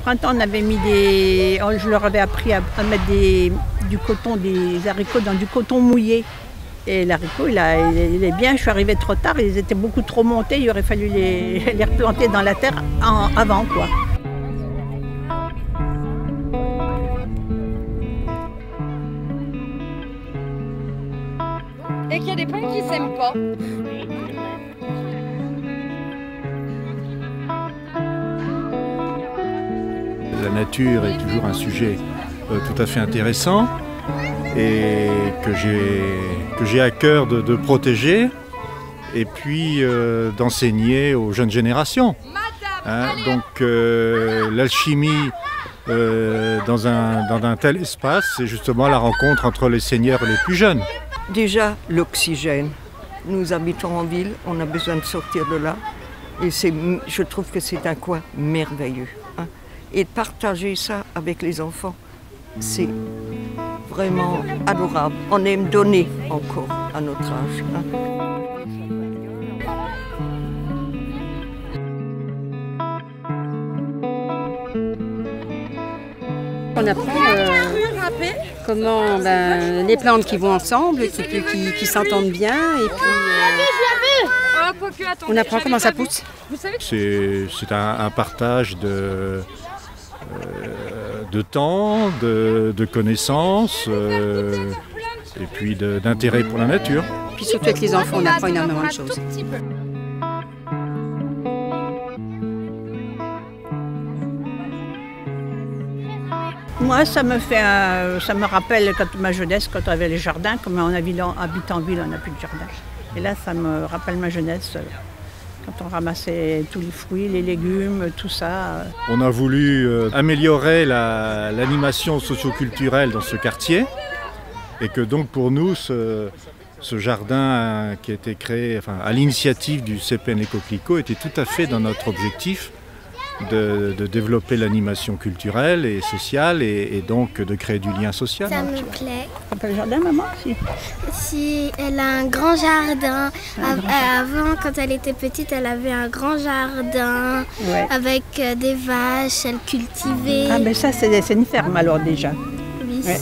printemps, on avait mis je leur avais appris à mettre du coton, des haricots dans du coton mouillé. Et l'haricot, il est bien. Je suis arrivée trop tard, ils étaient beaucoup trop montés. Il aurait fallu les replanter dans la terre avant, quoi. Et qu'il y a des plantes qui ne s'aiment pas. La nature est toujours un sujet tout à fait intéressant et que j'ai à cœur de protéger et puis d'enseigner aux jeunes générations. Donc l'alchimie dans un tel espace, c'est justement la rencontre entre les seigneurs et les plus jeunes. Déjà, l'oxygène. Nous habitons en ville, on a besoin de sortir de là. Et je trouve que c'est un coin merveilleux. Hein. Et de partager ça avec les enfants, c'est vraiment adorable. On aime donner encore à notre âge. Hein. On apprend comment les plantes qui vont ensemble, qui s'entendent bien, et puis on apprend comment ça pousse. C'est un partage de temps, de connaissances, et puis d'intérêt pour la nature. Puis surtout avec les enfants, on apprend énormément de choses. Moi, ça me rappelle ma jeunesse, quand on avait les jardins. Comme on habite en ville, on n'a plus de jardin. Et là, ça me rappelle ma jeunesse, quand on ramassait tous les fruits, les légumes, tout ça. On a voulu améliorer l'animation socioculturelle dans ce quartier. Et que donc pour nous, ce jardin qui a été créé à l'initiative du CPN Les Coquelicots était tout à fait dans notre objectif de développer l'animation culturelle et sociale et donc de créer du lien social. Ça me plaît. Tu appelles le jardin, maman? Si elle a un grand jardin. Avant, quand elle était petite, elle avait un grand jardin avec des vaches, elle cultivait. Ah, mais ça, c'est une ferme alors déjà. Oui. Ouais.